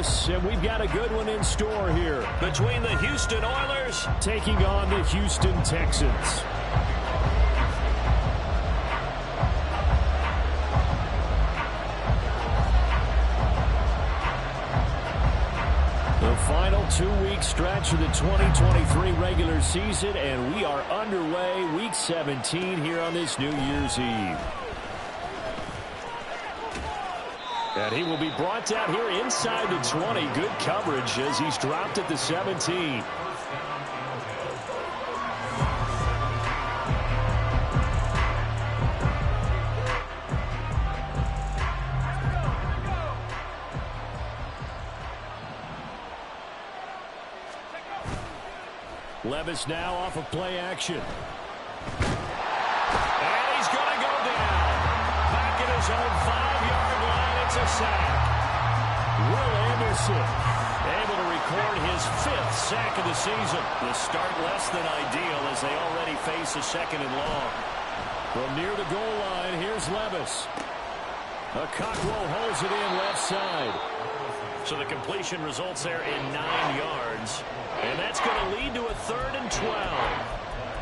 Vegas, and we've got a good one in store here. Between the Houston Oilers taking on the Houston Texans. The final 2-week stretch of the 2023 regular season, and we are underway week 17 here on this New Year's Eve. And he will be brought down here inside the 20. Good coverage as he's dropped at the 17. Levis now off of play action. And he's going to go down. Back at his own 5-yard line, it's a sack. Will Anderson able to record his 5th sack of the season. The start less than ideal as they already face a 2nd and long. From near the goal line, here's Levis. Cockrell holds it in left side. So the completion results there in 9 yards. And that's going to lead to a 3rd and 12.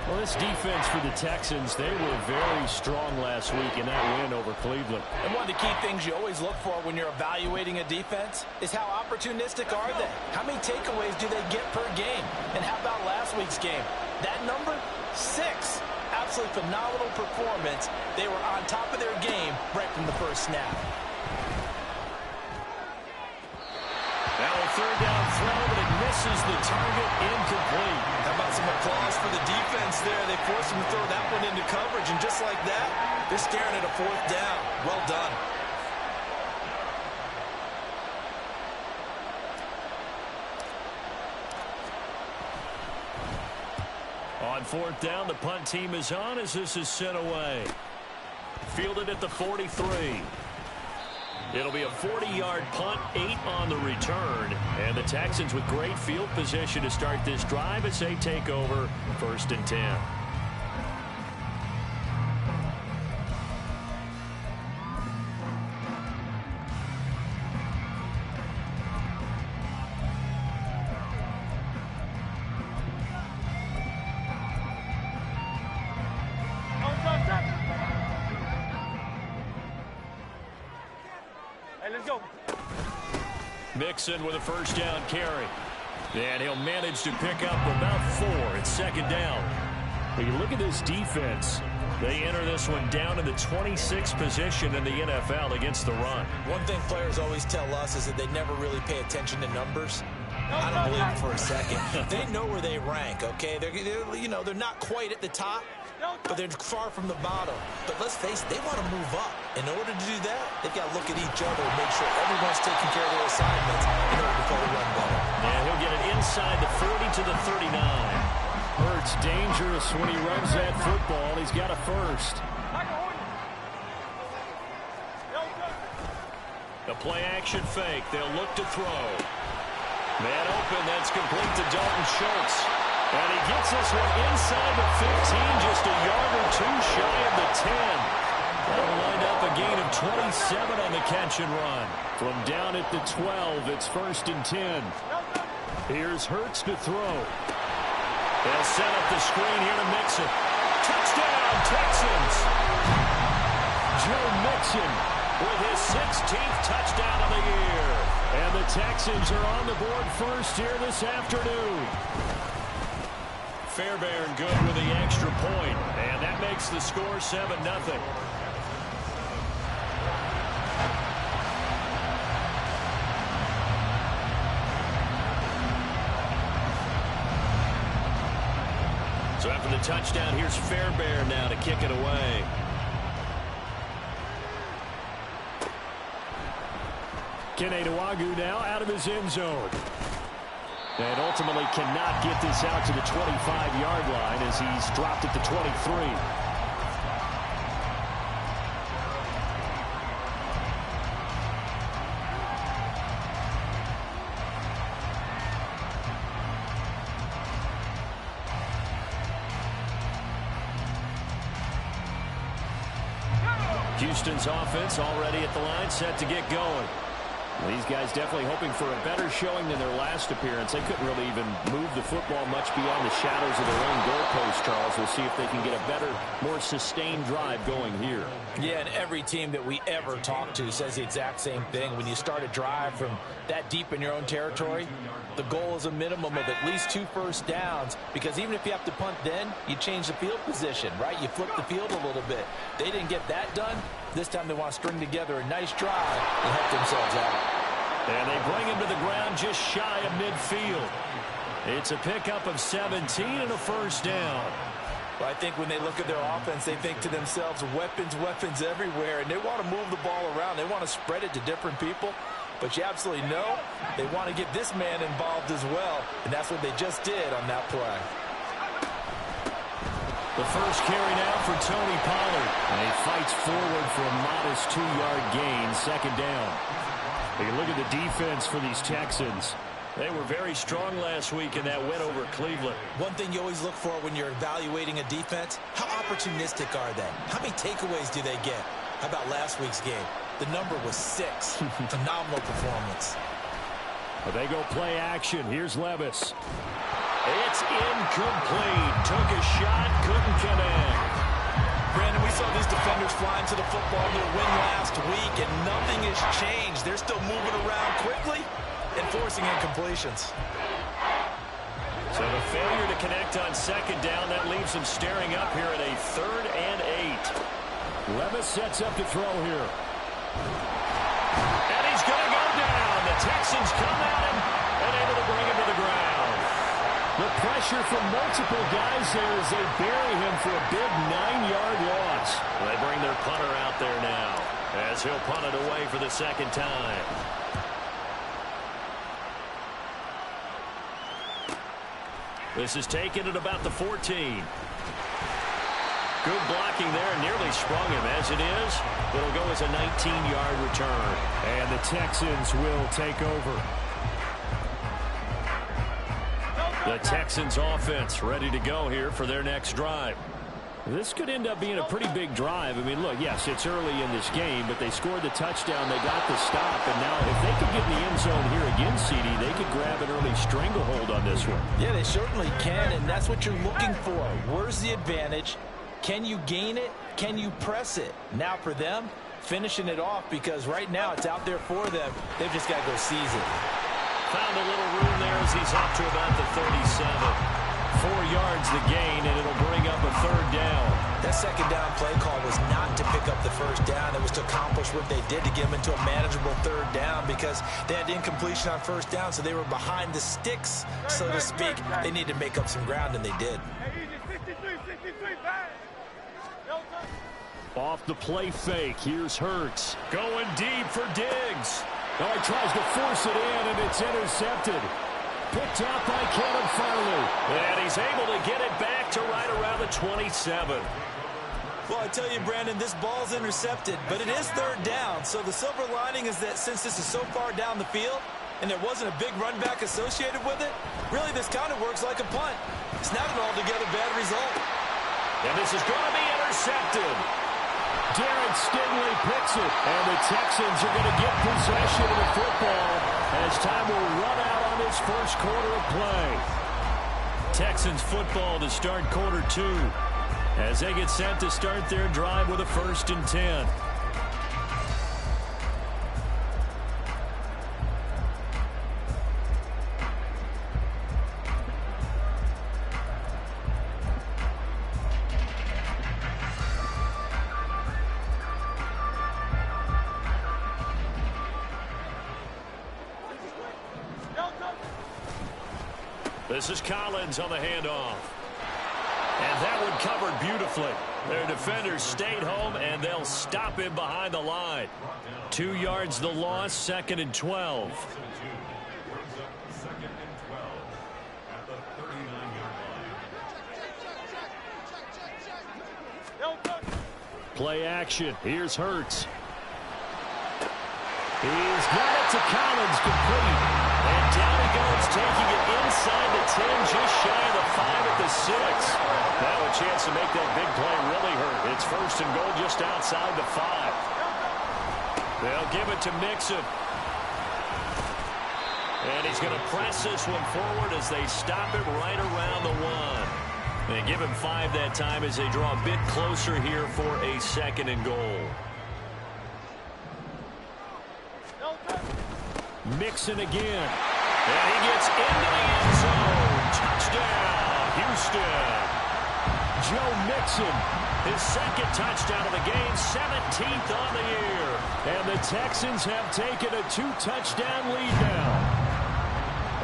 Well, this defense for the Texans, they were very strong last week in that win over Cleveland. And one of the key things you always look for when you're evaluating a defense is how opportunistic are they? How many takeaways do they get per game? And how about last week's game? That number? 6. Absolutely phenomenal performance. They were on top of their game right from the first snap. Now a 3rd down throw, but it misses the target, incomplete. How about some applause for the defense there? They forced him to throw that one into coverage, and just like that, they're staring at a 4th down. Well done. On 4th down, the punt team is on as this is sent away. Fielded at the 43. It'll be a 40-yard punt, 8 on the return. And the Texans with great field position to start this drive as they take over 1st and 10. Mixon with a 1st down carry. And he'll manage to pick up about 4 at 2nd down. When you look at this defense, they enter this one down in the 26th position in the NFL against the run. One thing players always tell us is that they never really pay attention to numbers. I don't believe it for a second. They know where they rank, okay? They're not quite at the top, but they're far from the bottom. But let's face it, they want to move up. In order to do that, they've got to look at each other and make sure everyone's taking care of their assignments in order to play the run better. And he'll get it inside the 40 to the 39. Hurts dangerous when he runs that football. He's got a 1st. The play action fake. They'll look to throw. Man open. That's complete to Dalton Schultz. And he gets this one inside the 15, just a yard or 2 shy of the 10. That'll wind up a gain of 27 on the catch and run. From down at the 12, it's 1st and 10. Here's Hurts to throw. They'll set up the screen here to Mixon. Touchdown, Texans! Joe Mixon with his 16th touchdown of the year. And the Texans are on the board first here this afternoon. Fairbairn good with the extra point, and that makes the score 7-0. So after the touchdown, here's Fairbairn now to kick it away. Keneduagu now out of his end zone. And ultimately cannot get this out to the 25-yard line as he's dropped at the 23. Houston's offense already at the line, set to get going. These guys definitely hoping for a better showing than their last appearance. They couldn't really even move the football much beyond the shadows of their own goalpost, Charles. We'll see if they can get a better, more sustained drive going here. Yeah, and every team that we ever talk to says the exact same thing. When you start a drive from that deep in your own territory, the goal is a minimum of at least 2 first downs, because even if you have to punt then, you change the field position, right? You flip the field a little bit. They didn't get that done. This time they want to string together a nice drive and help themselves out. And they bring him to the ground just shy of midfield. It's a pickup of 17 and a first down. Well, I think when they look at their offense, they think to themselves, weapons, weapons everywhere, and they want to move the ball around. They want to spread it to different people. But you absolutely know they want to get this man involved as well, and that's what they just did on that play. The first carry now for Tony Pollard. And he fights forward for a modest 2-yard gain, second down. You look at the defense for these Texans. They were very strong last week in that win over Cleveland. One thing you always look for when you're evaluating a defense, how opportunistic are they? How many takeaways do they get? How about last week's game? The number was 6. Phenomenal performance. Well, they go play action. Here's Levis. It's incomplete. Took a shot, couldn't connect. Brandon, we saw these defenders flying to the football in their win last week, and nothing has changed. They're still moving around quickly and forcing incompletions. So the failure to connect on second down, that leaves them staring up here at a 3rd and 8. Levis sets up to throw here. And he's going to go down. The Texans come at him and able to bring him to the ground. The pressure from multiple guys there as they bury him for a big 9-yard loss. They bring their punter out there now as he'll punt it away for the second time. This is taken at about the 14. Good blocking there, nearly sprung him. As it is, it'll go as a 19-yard return. And the Texans will take over. The Texans offense ready to go here for their next drive. This could end up being a pretty big drive. I mean, look, yes, it's early in this game, but they scored the touchdown. They got the stop. And now if they could get in the end zone here again, CD, they could grab an early stranglehold on this one. Yeah, they certainly can, and that's what you're looking for. Where's the advantage? Can you gain it? Can you press it? Now for them, finishing it off, because right now it's out there for them. They've just got to go seize it. Found a little room there as he's up to about the 37. 4 yards the gain, and it'll bring up a 3rd down. That second down play call was not to pick up the first down. It was to accomplish what they did to get them into a manageable 3rd down, because they had incompletion on first down, so they were behind the sticks, so to speak. They needed to make up some ground, and they did. Off the play fake, here's Hurts. Going deep for Diggs. Oh, he tries to force it in, and it's intercepted. Picked up by Kevin Farley. And he's able to get it back to right around the 27. Well, I tell you, Brandon, this ball's intercepted, but it is 3rd down. So the silver lining is that since this is so far down the field and there wasn't a big run back associated with it, really this kind of works like a punt. It's not an altogether bad result. And this is going to be intercepted. Darren Stingley picks it, and the Texans are going to get possession of the football as time will run out on this first quarter of play. Texans football to start quarter 2 as they get set to start their drive with a 1st and 10. This is Collins on the handoff. And that one covered beautifully. Their defenders stayed home, and they'll stop him behind the line. 2 yards the loss, 2nd and 12. Play action. Here's Hurts. He's got it to Collins, complete. And down he goes, taking it inside the 10, just shy of the 5 at the 6. Now a chance to make that big play really hurt. It's 1st and goal just outside the 5. They'll give it to Mixon. And he's going to press this one forward as they stop it right around the 1. They give him 5 that time as they draw a bit closer here for a 2nd and goal. Mixon again. And he gets into the end zone. Touchdown, Houston. Joe Mixon, his 2nd touchdown of the game, 17th on the year. And the Texans have taken a 2-touchdown lead now.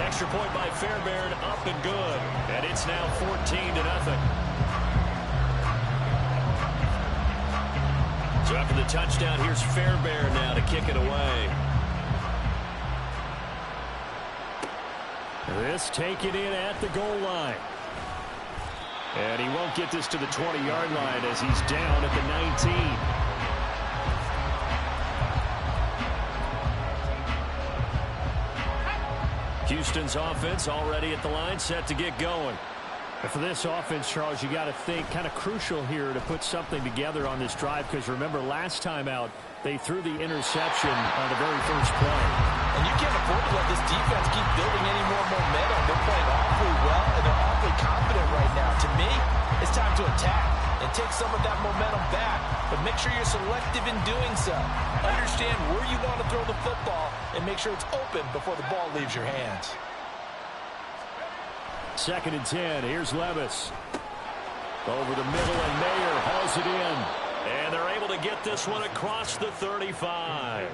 Extra point by Fairbairn, up and good. And it's now 14-0. So after the touchdown, here's Fairbairn now to kick it away. This taken in at the goal line. And he won't get this to the 20-yard line as he's down at the 19. Houston's offense already at the line, set to get going. And for this offense, Charles, you got to think kind of crucial here to put something together on this drive, because remember last time out they threw the interception on the very first play. And you can't afford to let this defense keep building any more momentum. They're playing awfully well, and they're awfully confident right now. To me, it's time to attack and take some of that momentum back, but make sure you're selective in doing so. Understand where you want to throw the football and make sure it's open before the ball leaves your hands. 2nd and 10. Here's Levis. Over the middle, and Mayer hauls it in. And they're able to get this one across the 35.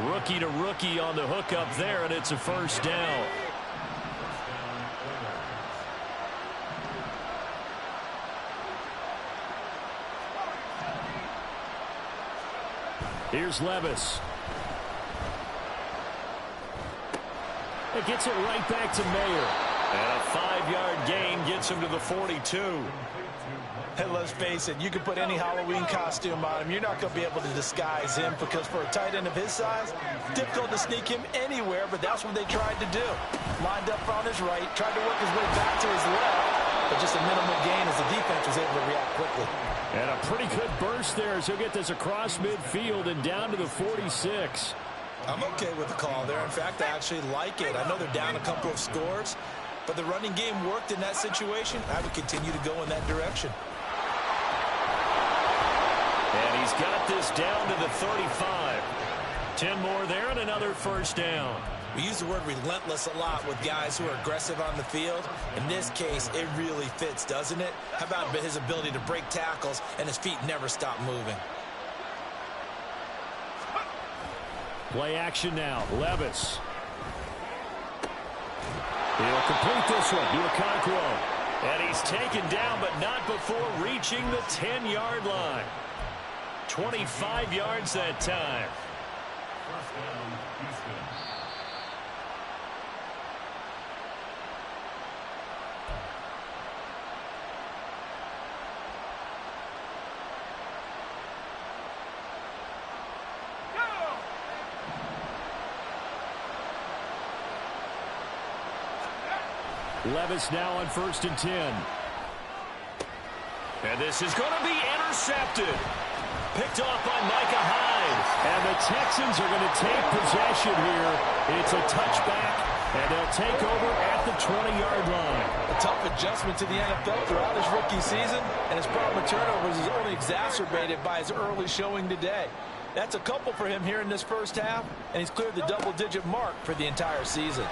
Rookie to rookie on the hookup there, and it's a 1st down. Here's Levis. It gets it right back to Mayer. And a 5-yard gain gets him to the 42. Hey, let's face it, you can put any Halloween costume on him. You're not going to be able to disguise him, because for a tight end of his size, difficult to sneak him anywhere, but that's what they tried to do. Lined up on his right, tried to work his way back to his left, but just a minimal gain as the defense was able to react quickly. And a pretty good burst there as he'll get this across midfield and down to the 46. I'm okay with the call there. In fact, I actually like it. I know they're down a couple of scores, but the running game worked in that situation. I would continue to go in that direction. And he's got this down to the 35. 10 more there and another 1st down. We use the word relentless a lot with guys who are aggressive on the field. In this case, it really fits, doesn't it? How about his ability to break tackles and his feet never stop moving? Play action now. Levis. He'll complete this one to Okonkwo. And he's taken down, but not before reaching the 10-yard line. 25 yards that time. Levis now on 1st and 10. And this is going to be intercepted. Picked off by Micah Hyde. And the Texans are going to take possession here. It's a touchback, and they'll take over at the 20-yard line. A tough adjustment to the NFL throughout his rookie season, and his problem with turnovers is only exacerbated by his early showing today. That's a couple for him here in this first half, and he's cleared the double-digit mark for the entire season.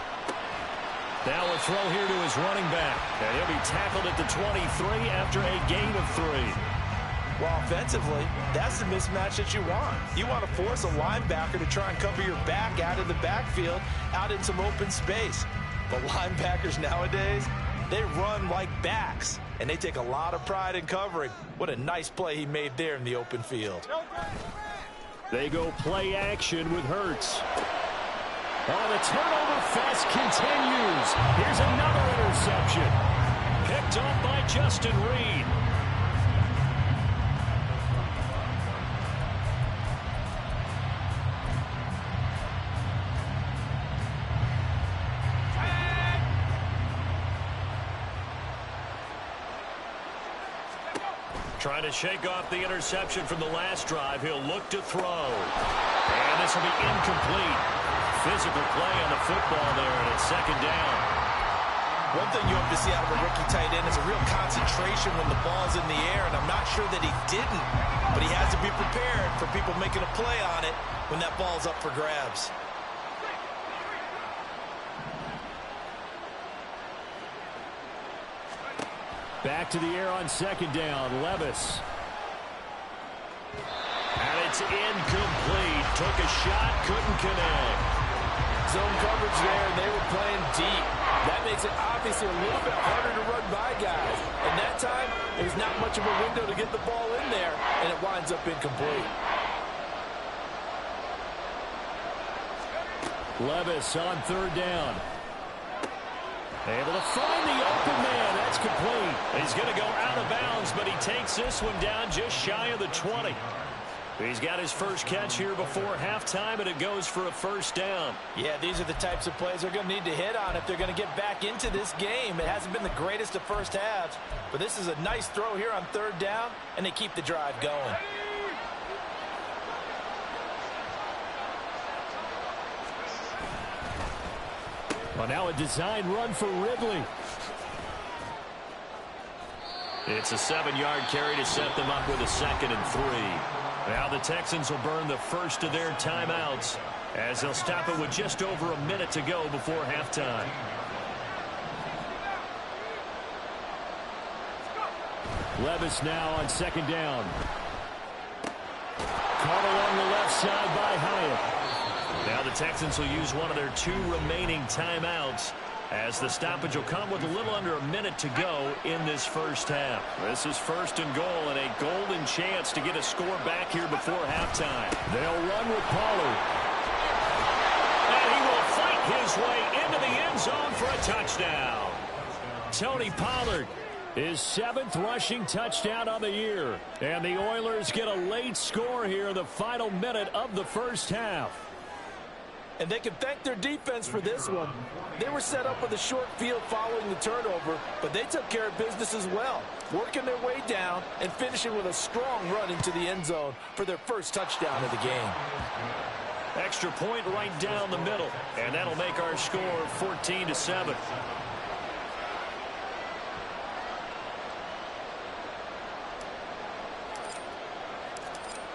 Now a throw here to his running back. And he'll be tackled at the 23 after a gain of 3. Well, offensively, that's the mismatch that you want. You want to force a linebacker to try and cover your back out of the backfield, out in some open space. But linebackers nowadays, they run like backs, and they take a lot of pride in covering. What a nice play he made there in the open field. They go play action with Hurts. Oh, the turnover fest continues. Here's another interception. Picked off by Justin Reed. Trying to shake off the interception from the last drive. He'll look to throw. And this will be incomplete. physical play on the football there, and it's second down. One thing you hope to see out of a rookie tight end is a real concentration when the ball's in the air, and I'm not sure that he didn't, but he has to be prepared for people making a play on it when that ball's up for grabs. Back to the air on second down, Levis. And it's incomplete. Took a shot, couldn't connect. Zone coverage there, and they were playing deep. That makes it obviously a little bit harder to run by guys. And that time, there's not much of a window to get the ball in there, and it winds up incomplete. Levis on third down. Able to find the open man. That's complete. He's going to go out of bounds, but he takes this one down just shy of the 20. He's got his first catch here before halftime, and it goes for a first down. Yeah, these are the types of plays they're going to need to hit on if they're going to get back into this game. It hasn't been the greatest of first halves, but this is a nice throw here on third down, and they keep the drive going. Well, now a design run for Ridley. It's a 7-yard carry to set them up with a 2nd and 3. Now the Texans will burn the first of their timeouts as they'll stop it with just over a minute to go before halftime. Levis now on second down. Caught along the left side by Hyatt. Now the Texans will use one of their 2 remaining timeouts as the stoppage will come with a little under a minute to go in this first half. This is 1st and goal and a golden chance to get a score back here before halftime. They'll run with Pollard. And he will fight his way into the end zone for a touchdown. Tony Pollard, his 7th rushing touchdown on the year. And the Oilers get a late score here in the final minute of the first half. And they can thank their defense for this one. They were set up with a short field following the turnover, but they took care of business as well, working their way down and finishing with a strong run into the end zone for their first touchdown of the game. Extra point right down the middle, and that'll make our score 14-7.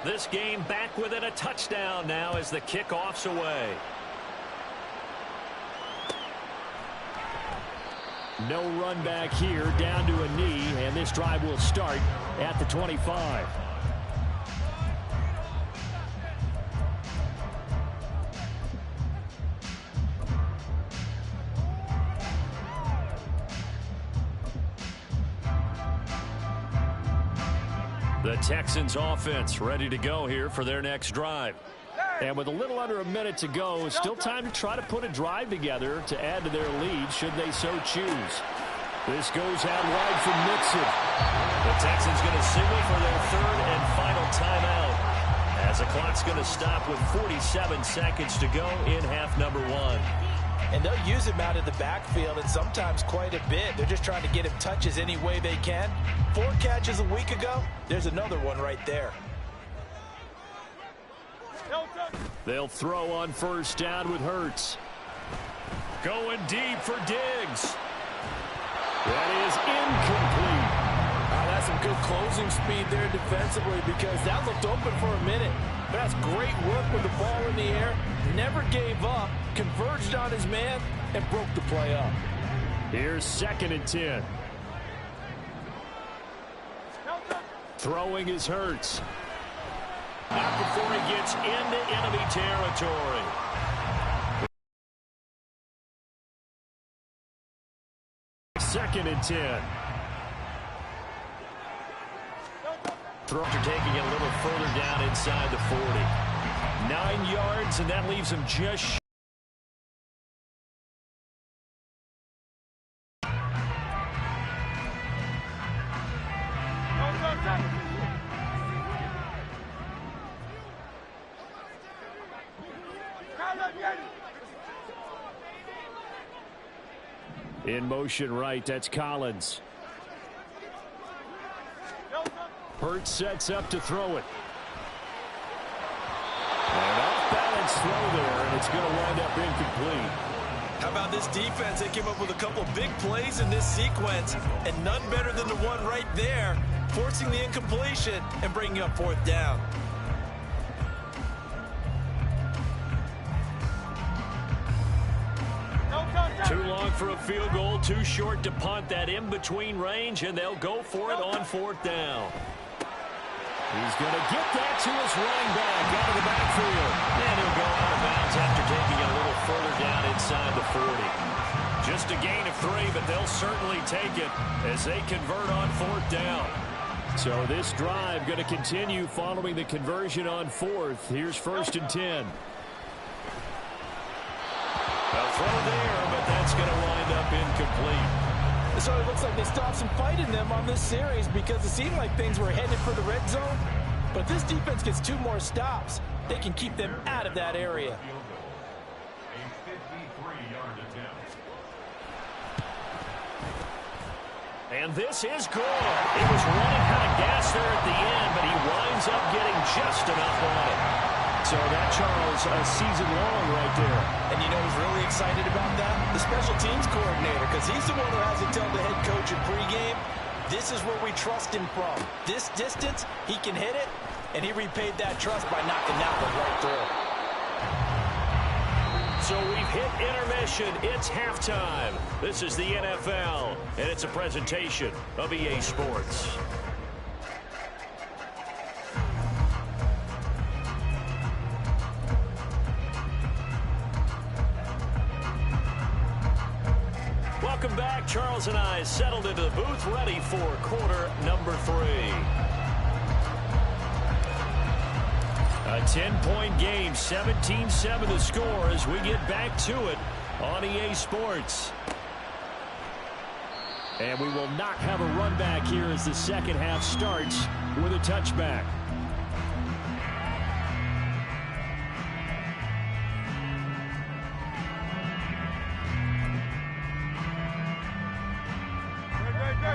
This game back within a touchdown now as the kickoff's away. No run back here, down to a knee, and this drive will start at the 25. The Texans offense ready to go here for their next drive. And with a little under a minute to go, still time to try to put a drive together to add to their lead should they so choose. This goes out wide from Mixon. The Texans going to signal for their 3rd and final timeout as the clock's going to stop with 47 seconds to go in half number 1. And they'll use him out of the backfield, and sometimes quite a bit. They're just trying to get him touches any way they can. 4 catches a week ago. There's another one right there. They'll throw on first down with Hurts. Going deep for Diggs. That is incomplete. That's some good closing speed there defensively because that looked open for a minute. But that's great work with the ball in the air. Never gave up, converged on his man, and broke the play up. Here's 2nd and 10. Throwing is Hurts. Not before he gets into enemy territory. Second and 10. Throws are taking it a little further down inside the 40. 9 yards, and that leaves him just in motion right. That's Collins. Hurts sets up to throw it. And off balance Nice throw there, and it's going to wind up incomplete. How about this defense? They came up with a couple big plays in this sequence, and none better than the one right there, forcing the incompletion and bringing up fourth down. Too long for a field goal, too short to punt. That in-between range, and they'll go for it on fourth down. He's going to get that to his running back out of the backfield. And he'll go out of bounds after taking it a little further down inside the 40. Just a gain of 3, but they'll certainly take it as they convert on fourth down. So this drive going to continue following the conversion on fourth. Here's 1st and 10. A throw there, but that's going to wind up incomplete. So it looks like they stopped some fight in them on this series because it seemed like things were headed for the red zone. But this defense gets 2 more stops. They can keep them out of that area. And this is good. He was running kind of gas there at the end, but he winds up getting just enough on it. So that, Charles, a season long right there. And you know who's really excited about that? The special teams coordinator, because he's the one who has to tell the head coach in pregame, this is where we trust him from. This distance, he can hit it, and he repaid that trust by knocking that one right through. So we've hit intermission. It's halftime. This is the NFL, and it's a presentation of EA Sports. Welcome back. Charles and I settled into the booth, ready for quarter number 3. A 10-point game, 17-7 the score as we get back to it on EA Sports. And we will not have a run back here as the second half starts with a touchback.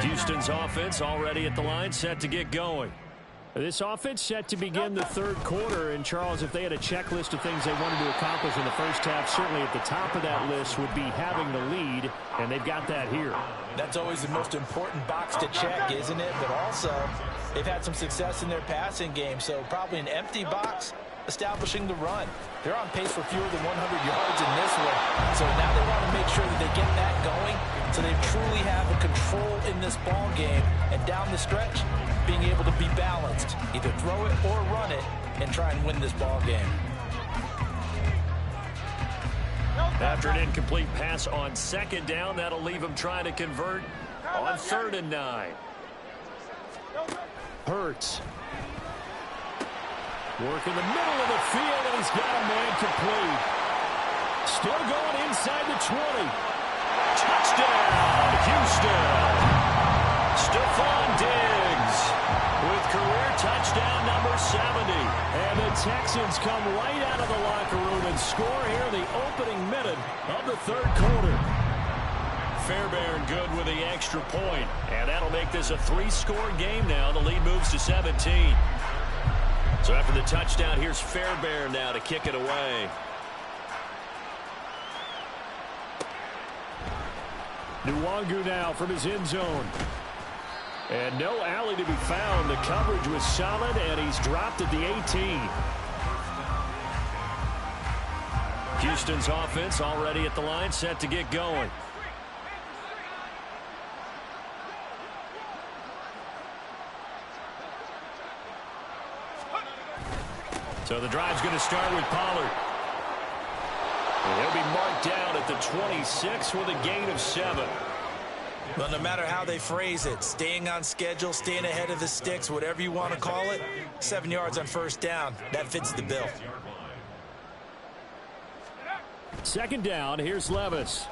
Houston's offense already at the line, set to get going. This offense set to begin the third quarter. And, Charles, if they had a checklist of things they wanted to accomplish in the first half, certainly at the top of that list would be having the lead, and they've got that here. That's always the most important box to check, isn't it? But also, they've had some success in their passing game, so probably an empty box establishing the run. They're on pace for fewer than 100 yards in this one, so now they want to make sure that they get that going so they truly have a control in this ball game, and down the stretch, being able to be balanced, either throw it or run it, and try and win this ball game. After an incomplete pass on second down, that'll leave him trying to convert on 3rd and 9. Hurts. Work in the middle of the field, and he's got a man complete. Still going inside the 20. Touchdown, Houston. Stephon Diggs with career touchdown number 70. And the Texans come right out of the locker room and score here in the opening minute of the third quarter. Fairbairn good with the extra point. And that'll make this a 3-score game now. The lead moves to 17. So after the touchdown, here's Fairbairn now to kick it away. Nwangu now from his end zone. And no alley to be found. The coverage was solid, and he's dropped at the 18. Houston's offense already at the line, set to get going. So the drive's going to start with Pollard. And he'll be marked down at the 26 with a gain of 7. Well, no matter how they phrase it, staying on schedule, staying ahead of the sticks, whatever you want to call it, 7 yards on first down, that fits the bill. Second down, here's Levis.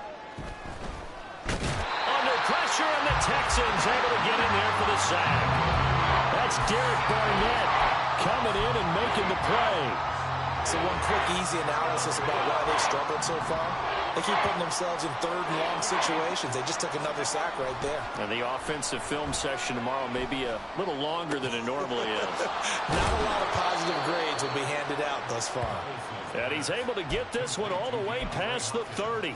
Under pressure, and the Texans able to get in there for the sack. That's Derek Barnett coming in and making the play. So one quick, easy analysis about why they've struggled so far. They keep putting themselves in third and long situations. They just took another sack right there. And the offensive film session tomorrow may be a little longer than it normally is. Not a lot of positive grades will be handed out thus far. And he's able to get this one all the way past the 30.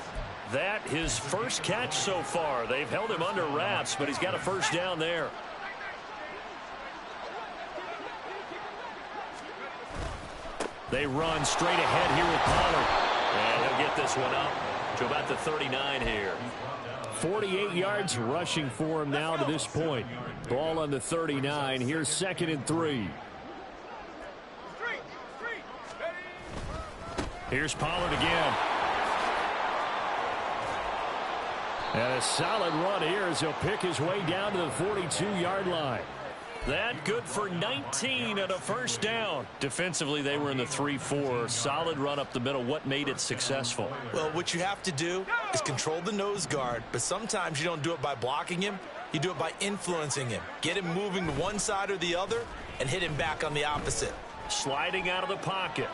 That his first catch so far. They've held him under wraps, but he's got a first down there. They run straight ahead here with Pollard. And he'll get this one up to about the 39 here. 48 yards rushing for him now to this point. Ball on the 39. Here's 2nd and 3. Here's Pollard again. And a solid run here as he'll pick his way down to the 42-yard line. That good for 19 and a first down. Defensively, they were in the 3-4. Solid run up the middle. What made it successful? Well, what you have to do is control the nose guard, but sometimes you don't do it by blocking him. You do it by influencing him. Get him moving to one side or the other and hit him back on the opposite. Sliding out of the pocket.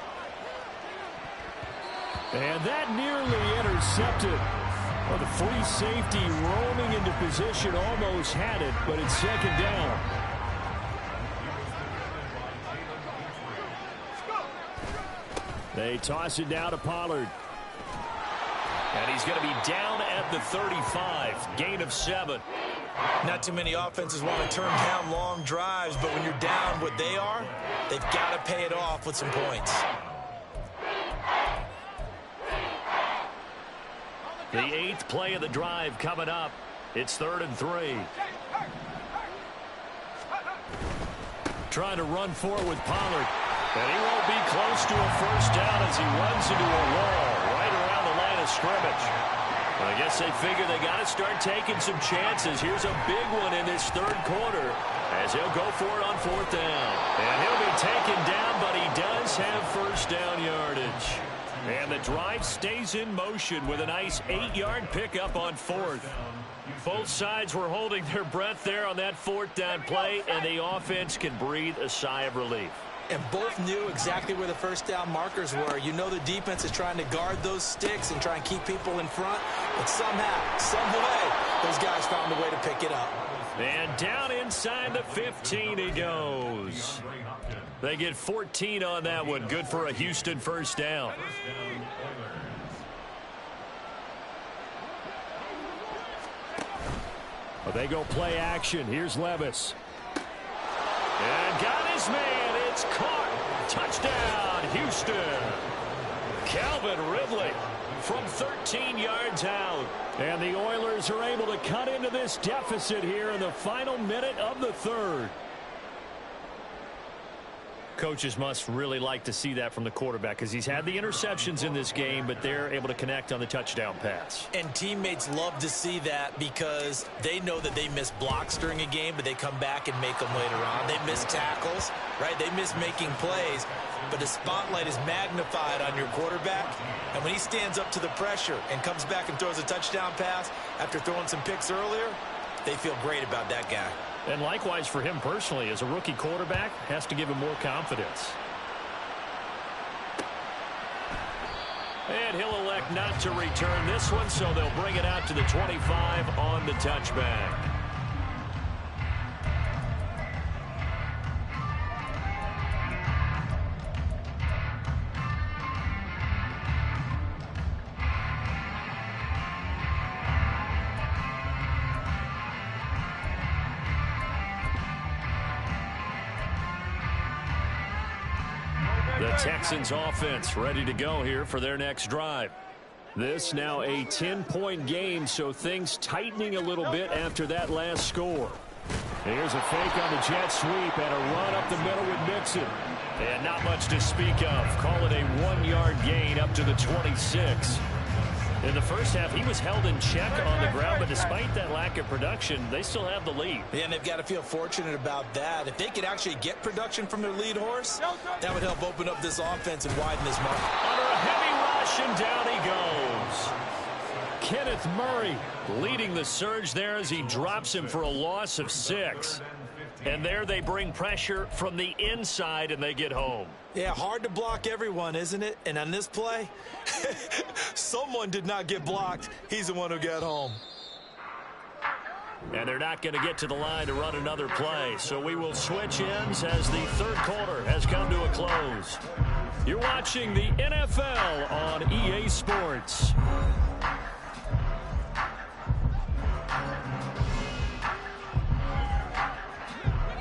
And that nearly intercepted. Well, the free safety roaming into position almost had it, but it's 2nd down. They toss it down to Pollard. And he's going to be down at the 35. Gain of 7. Not too many offenses want to turn down long drives, but when you're down what they are, they've got to pay it off with some points. The 8th play of the drive coming up. It's 3rd and 3. Trying to run forward with Pollard. And he won't be close to a first down as he runs into a wall right around the line of scrimmage. Well, I guess they figure they got to start taking some chances. Here's a big one in this 3rd quarter as he'll go for it on 4th down. And he'll be taken down, but he does have first down yardage. And the drive stays in motion with a nice 8-yard pickup on 4th. Both sides were holding their breath there on that 4th down play, and the offense can breathe a sigh of relief. And both knew exactly where the first down markers were. You know the defense is trying to guard those sticks and try and keep people in front. But somehow, some way, those guys found a way to pick it up. And down inside the 15 he goes. They get 14 on that one. Good for a Houston first down. Well, they go play action. Here's Levis. And got his man. It's caught. Touchdown, Houston. Calvin Ridley from 13 yards out. And the Oilers are able to cut into this deficit here in the final minute of the 3rd. Coaches must really like to see that from the quarterback because he's had the interceptions in this game, but they're able to connect on the touchdown pass. And teammates love to see that because they know that they miss blocks during a game, but they come back and make them later on. They miss tackles, right? They miss making plays, but the spotlight is magnified on your quarterback. And when he stands up to the pressure and comes back and throws a touchdown pass after throwing some picks earlier, they feel great about that guy. And likewise for him personally, as a rookie quarterback, has to give him more confidence. And he'll elect not to return this one, so they'll bring it out to the 25 on the touchback. The Texans offense ready to go here for their next drive. This now a 10-point game, so things tightening a little bit after that last score. Here's a fake on the jet sweep and a run up the middle with Mixon. And not much to speak of. Call it a 1-yard gain up to the 26. In the first half, he was held in check on the ground, but despite that lack of production, they still have the lead. Yeah, and they've got to feel fortunate about that. If they could actually get production from their lead horse, that would help open up this offense and widen this market. Under a heavy rush, and down he goes. Kenneth Murray leading the surge there as he drops him for a loss of 6. And there they bring pressure from the inside, and they get home. Yeah, hard to block everyone, isn't it? And on this play, someone did not get blocked. He's the one who got home. And they're not going to get to the line to run another play. So we will switch ends as the third quarter has come to a close. You're watching the NFL on EA Sports.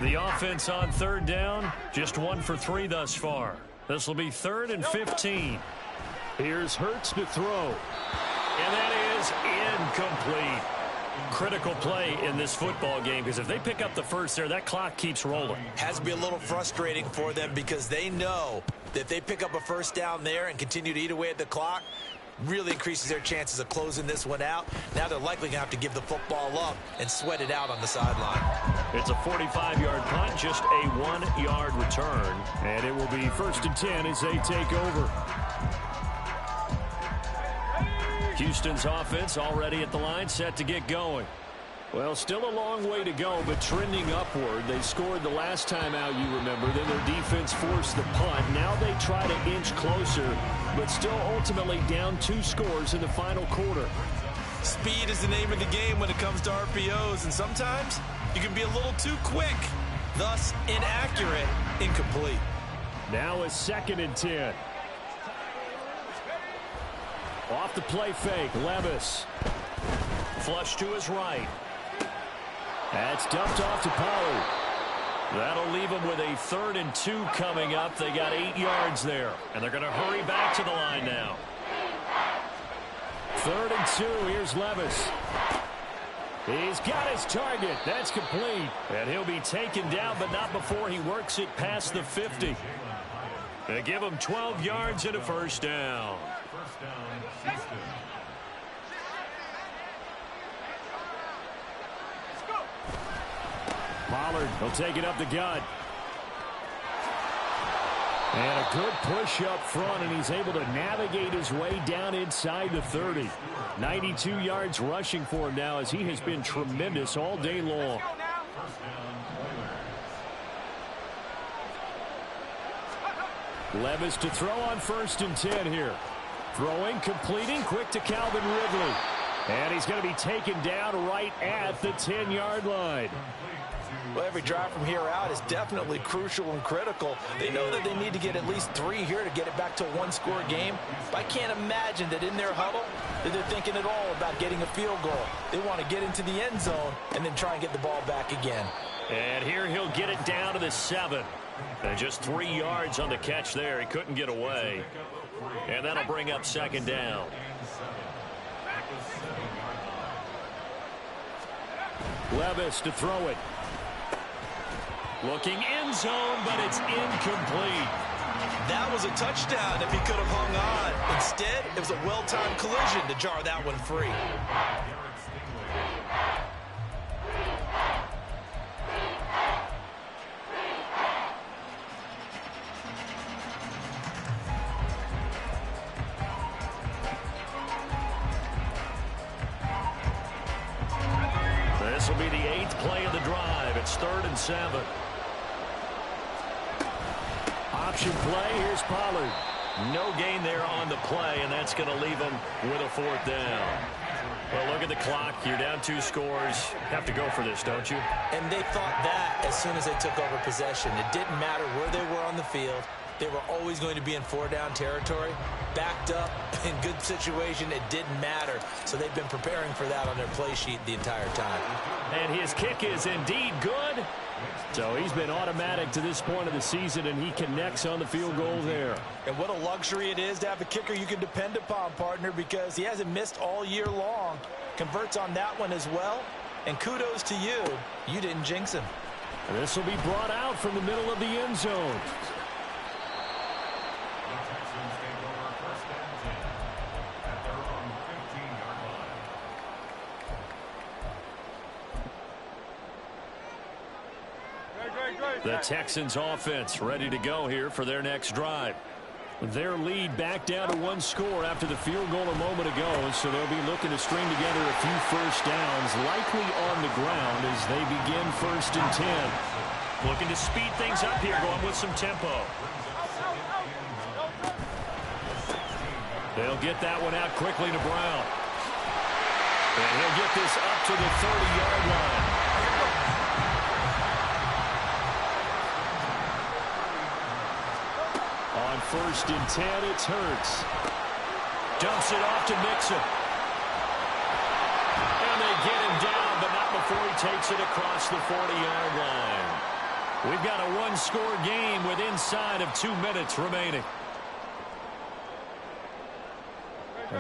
The offense on third down, just 1 for 3 thus far. This will be 3rd and 15. Here's Hurts to throw. And that is incomplete. Critical play in this football game, because if they pick up the first there, that clock keeps rolling. Has to be a little frustrating for them because they know that if they pick up a first down there and continue to eat away at the clock, really increases their chances of closing this one out. Now they're likely going to have to give the football up and sweat it out on the sideline. It's a 45-yard punt, just a 1-yard return. And it will be 1st and 10 as they take over. Houston's offense already at the line, set to get going. Well, still a long way to go, but trending upward. They scored the last time out, you remember. Then their defense forced the punt. Now they try to inch closer, but still ultimately down 2 scores in the final quarter. Speed is the name of the game when it comes to RPOs, and sometimes you can be a little too quick, thus inaccurate, incomplete. Now a 2nd and 10. Off the play fake, Levis. Flush to his right. That's dumped off to Pollard. That'll leave them with a 3rd and 2 coming up. They got 8 yards there, and they're going to hurry back to the line now. 3rd and 2, here's Levis. He's got his target. That's complete. And he'll be taken down, but not before he works it past the 50. They give him 12 yards and a first down. Pollard will take it up the gut. And a good push up front, and he's able to navigate his way down inside the 30. 92 yards rushing for him now, as he has been tremendous all day long. Levis to throw on 1st and 10 here. Throwing, completing, quick to Calvin Ridley. And he's going to be taken down right at the 10-yard line. Well, every drive from here out is definitely crucial and critical. They know that they need to get at least 3 here to get it back to a 1-score game. But I can't imagine that in their huddle that they're thinking at all about getting a field goal. They want to get into the end zone and then try and get the ball back again. And here he'll get it down to the 7. And just 3 yards on the catch there. He couldn't get away. And that'll bring up 2nd down. Levis to throw it. Looking end zone, but it's incomplete. That was a touchdown if he could have hung on. Instead, it was a well-timed collision to jar that one free. This will be the 8th play of the drive. It's 3rd and 7. Option play. Here's Pollard. No gain there on the play, and that's going to leave him with a 4th down. Well, look at the clock. You're down 2 scores. Have to go for this, don't you? And they thought that as soon as they took over possession. It didn't matter where they were on the field. They were always going to be in 4-down territory. Backed up, in good situation, it didn't matter. So they've been preparing for that on their play sheet the entire time. And his kick is indeed good. So he's been automatic to this point of the season, and he connects on the field goal there. And what a luxury it is to have a kicker you can depend upon, partner, because he hasn't missed all year long. Converts on that one as well. And kudos to you. You didn't jinx him. And this will be brought out from the middle of the end zone. The Texans offense ready to go here for their next drive. Their lead back down to 1 score after the field goal a moment ago, so they'll be looking to string together a few first downs, likely on the ground as they begin 1st and 10. Looking to speed things up here, going with some tempo. They'll get that one out quickly to Brown. And he'll get this up to the 30-yard line. On 1st and 10, it's Hurts. Dumps it off to Mixon. And they get him down, but not before he takes it across the 40-yard line. We've got a one-score game with inside of 2 minutes remaining.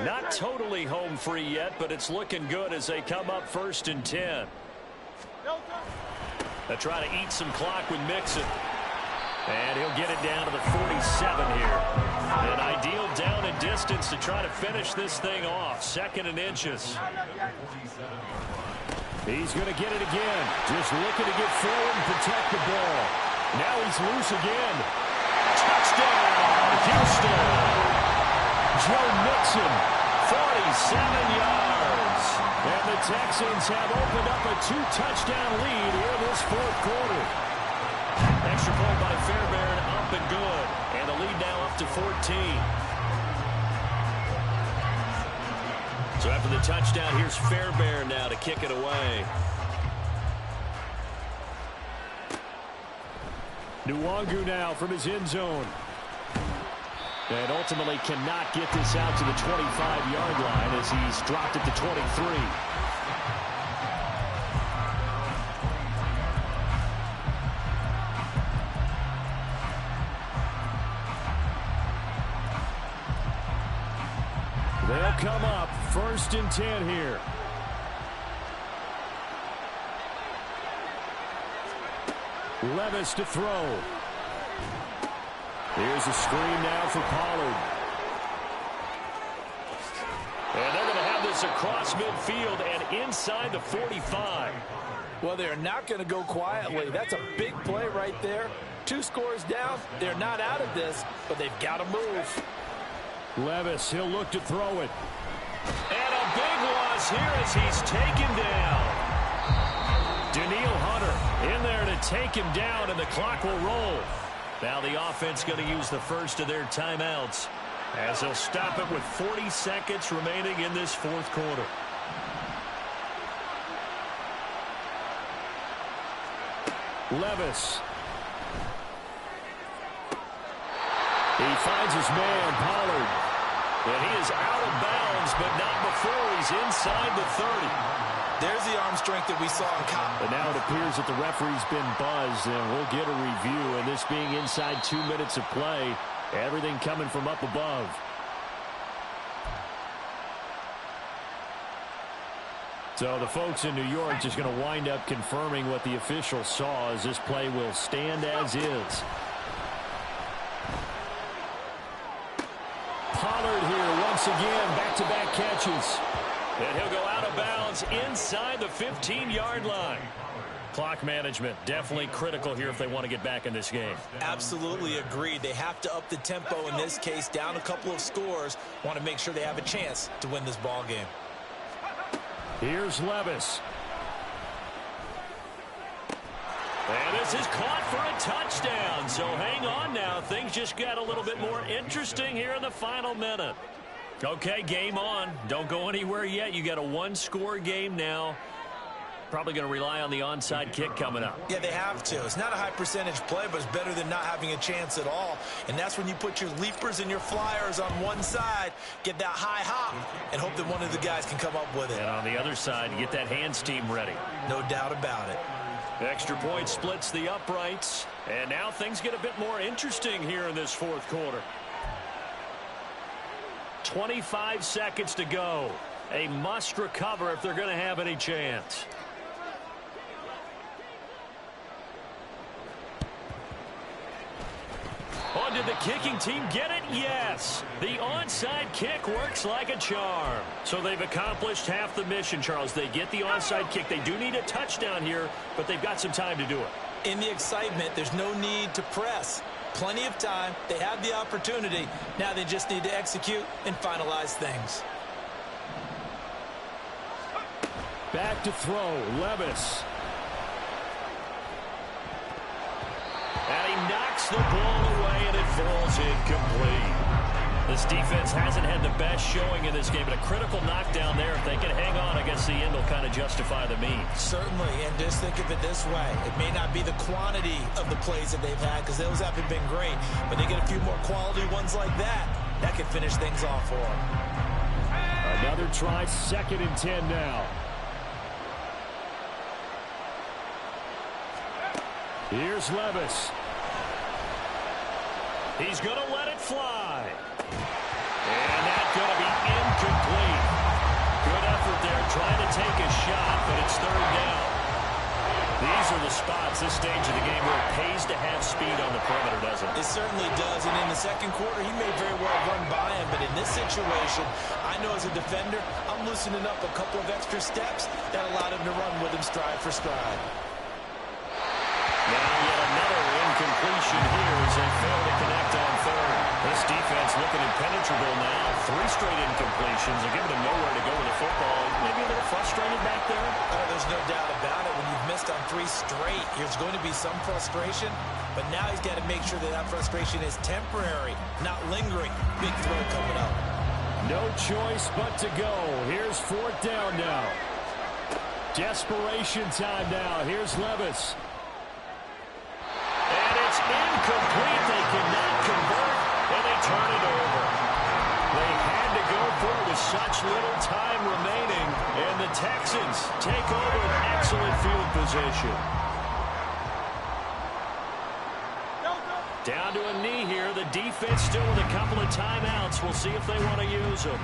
Not totally home free yet, but it's looking good as they come up 1st and 10. They'll try to eat some clock with Mixon. And he'll get it down to the 47 here. An ideal down and distance to try to finish this thing off. 2nd and inches. He's going to get it again. Just looking to get forward and protect the ball. Now he's loose again. Touchdown, Houston. Joe Mixon, 47 yards. And the Texans have opened up a 2-touchdown lead here in this 4th quarter. Extra point by Fairbairn, up and good. And the lead now up to 14. So after the touchdown, here's Fairbairn now to kick it away. Nwangu now from his end zone. And ultimately cannot get this out to the 25-yard line as he's dropped it to 23. They'll come up 1st and 10 here. Levis to throw. Here's a screen now for Pollard. And they're going to have this across midfield and inside the 45. Well, they're not going to go quietly. That's a big play right there. 2 scores down. They're not out of this, but they've got to move. Levis, he'll look to throw it. And a big loss here as he's taken down. Daniil Hunter in there to take him down, and the clock will roll. Now the offense going to use the first of their timeouts as they'll stop it with 40 seconds remaining in this 4th quarter. Levis. He finds his man, Pollard. And he is out of bounds, but not before he's inside the 30. There's the arm strength that we saw in college. But now it appears that the referee's been buzzed, and we'll get a review. And this being inside 2 minutes of play, everything coming from up above. So the folks in New York just going to wind up confirming what the official saw as this play will stand as is. Pollard here once again, back-to-back catches. And he'll go out of bounds inside the 15-yard line. Clock management definitely critical here if they want to get back in this game. Absolutely agreed. They have to up the tempo in this case, down a couple of scores. Want to make sure they have a chance to win this ball game. Here's Levis. And this is caught for a touchdown. So hang on now. Things just got a little bit more interesting here in the final minute. Okay, game on. Don't go anywhere yet. You got a 1-score game now. Probably going to rely on the onside kick coming up. Yeah, they have to. It's not a high percentage play, but it's better than not having a chance at all. And that's when you put your leapers and your flyers on one side, get that high hop, and hope that one of the guys can come up with it. And on the other side, get that hands team ready. No doubt about it. Extra point splits the uprights. And now things get a bit more interesting here in this 4th quarter. 25 seconds to go. A must recover if they're going to have any chance. Oh, did the kicking team get it? Yes. The onside kick works like a charm. So they've accomplished half the mission, Charles. They get the onside kick. They do need a touchdown here, but they've got some time to do it. In the excitement, there's no need to press. Plenty of time. They have the opportunity. Now they just need to execute and finalize things. Back to throw. Levis. And he knocks the ball away, and it falls incomplete. This defense hasn't had the best showing in this game, but a critical knockdown there. If they can hang on, I guess the end will kind of justify the means. Certainly, and just think of it this way. It may not be the quantity of the plays that they've had because those haven't been great, but they get a few more quality ones like that. That could finish things off for them. Another try, 2nd and 10 now. Here's Levis. He's going to let it fly. And that's going to be incomplete. Good effort there trying to take a shot, but it's 3rd down. These are the spots, this stage of the game, where it pays to have speed on the perimeter, doesn't it? It certainly does, and in the second quarter, he may very well run by him, but in this situation, I know as a defender, I'm loosening up a couple of extra steps that allowed him to run with him stride for stride. Now yet another incompletion here as they fail to connect on 3rd. This defense looking impenetrable now. 3 straight incompletions. They're giving him nowhere to go with the football. Maybe a little frustrated back there. Oh, there's no doubt about it. When you've missed on 3 straight, there's going to be some frustration. But now he's got to make sure that that frustration is temporary, not lingering. Big throw coming up. No choice but to go. Here's 4th down now. Desperation time now. Here's Levis. And it's incomplete. They cannot convert, and they turn it over. They had to go for it with such little time remaining, and the Texans take over an excellent field position. Down to a knee here. The defense still with a couple of timeouts. We'll see if they want to use them.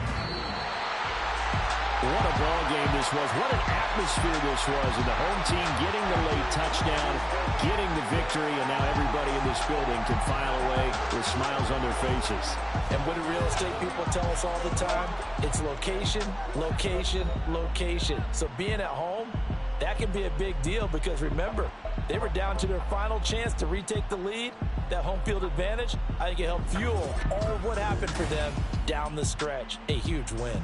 What a ball game this was. What an atmosphere this was. And the home team getting the late touchdown, getting the victory, and now everybody in this building can file away with smiles on their faces. And what do real estate people tell us all the time? It's location, location, location. So being at home, that can be a big deal because remember, they were down to their final chance to retake the lead. That home field advantage, I think it helped fuel all of what happened for them down the stretch. A huge win.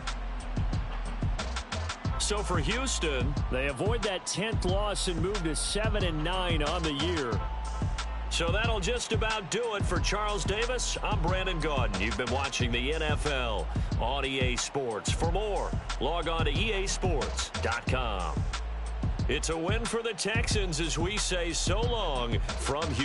So for Houston, they avoid that 10th loss and move to 7-9 on the year. So that'll just about do it for Charles Davis. I'm Brandon Gaudin. You've been watching the NFL on EA Sports. For more, log on to easports.com. It's a win for the Texans as we say so long from Houston.